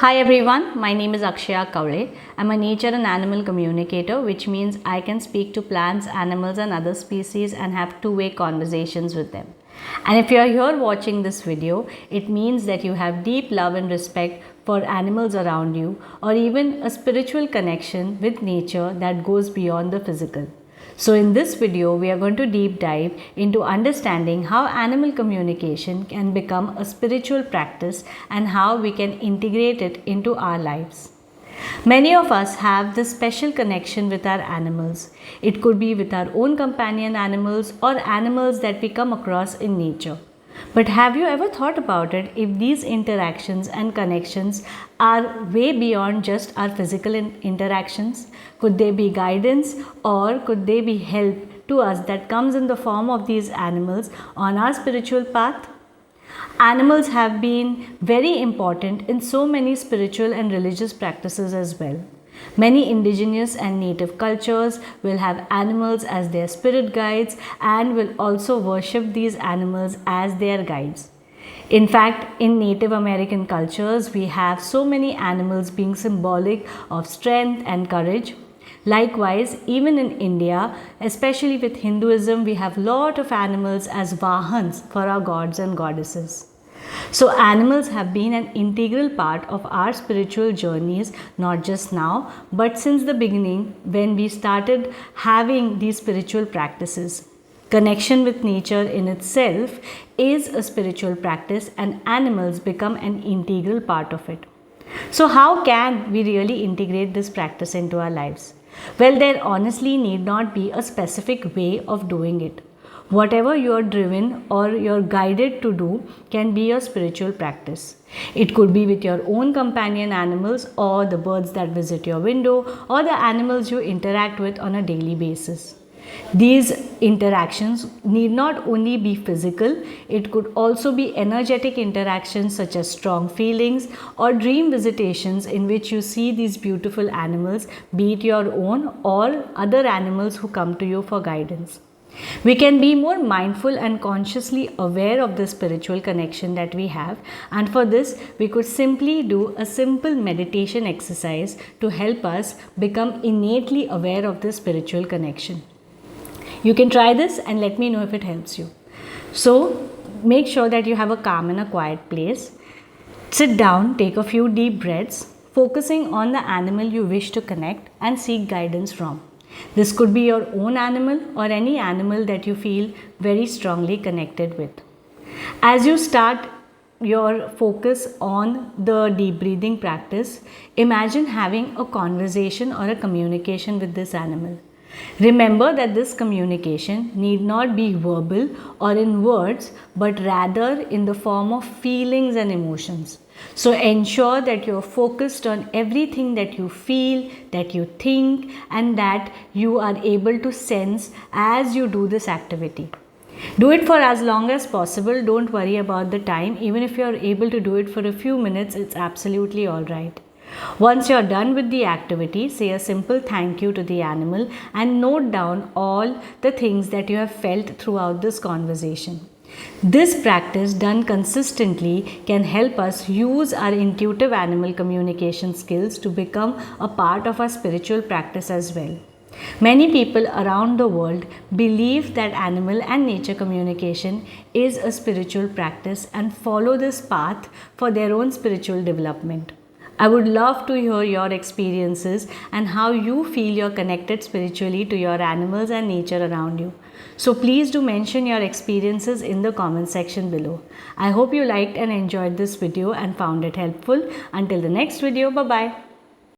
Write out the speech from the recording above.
Hi everyone, my name is Akshaya Kaule. I'm a nature and animal communicator, which means I can speak to plants, animals and other species and have two-way conversations with them. And if you're here watching this video, it means that you have deep love and respect for animals around you, or even a spiritual connection with nature that goes beyond the physical. So in this video, we are going to deep dive into understanding how animal communication can become a spiritual practice and how we can integrate it into our lives. Many of us have this special connection with our animals. It could be with our own companion animals or animals that we come across in nature. But have you ever thought about it if these interactions and connections are way beyond just our physical interactions? Could they be guidance or could they be help to us that comes in the form of these animals on our spiritual path? Animals have been very important in so many spiritual and religious practices as well. Many indigenous and native cultures will have animals as their spirit guides and will also worship these animals as their guides. In fact, in Native American cultures, we have so many animals being symbolic of strength and courage. Likewise, even in India, especially with Hinduism, we have lot of animals as vahans for our gods and goddesses. So animals have been an integral part of our spiritual journeys, not just now, but since the beginning when we started having these spiritual practices. Connection with nature in itself is a spiritual practice and animals become an integral part of it. So how can we really integrate this practice into our lives? Well, there honestly need not be a specific way of doing it. Whatever you are driven or you're guided to do can be your spiritual practice. It could be with your own companion animals or the birds that visit your window or the animals you interact with on a daily basis. These interactions need not only be physical, it could also be energetic interactions such as strong feelings or dream visitations in which you see these beautiful animals, be it your own or other animals who come to you for guidance. We can be more mindful and consciously aware of the spiritual connection that we have, and for this we could simply do a simple meditation exercise to help us become innately aware of the spiritual connection. You can try this and let me know if it helps you. So make sure that you have a calm and a quiet place. Sit down, take a few deep breaths, focusing on the animal you wish to connect and seek guidance from. This could be your own animal or any animal that you feel very strongly connected with. As you start your focus on the deep breathing practice, imagine having a conversation or a communication with this animal. Remember that this communication need not be verbal or in words, but rather in the form of feelings and emotions. So ensure that you're focused on everything that you feel, that you think, and that you are able to sense as you do this activity. Do it for as long as possible. Don't worry about the time. Even if you're able to do it for a few minutes, it's absolutely all right. Once you're done with the activity, say a simple thank you to the animal and note down all the things that you have felt throughout this conversation. This practice done consistently can help us use our intuitive animal communication skills to become a part of our spiritual practice as well. Many people around the world believe that animal and nature communication is a spiritual practice and follow this path for their own spiritual development. I would love to hear your experiences and how you feel you're connected spiritually to your animals and nature around you. So please do mention your experiences in the comment section below. I hope you liked and enjoyed this video and found it helpful. Until the next video, bye-bye.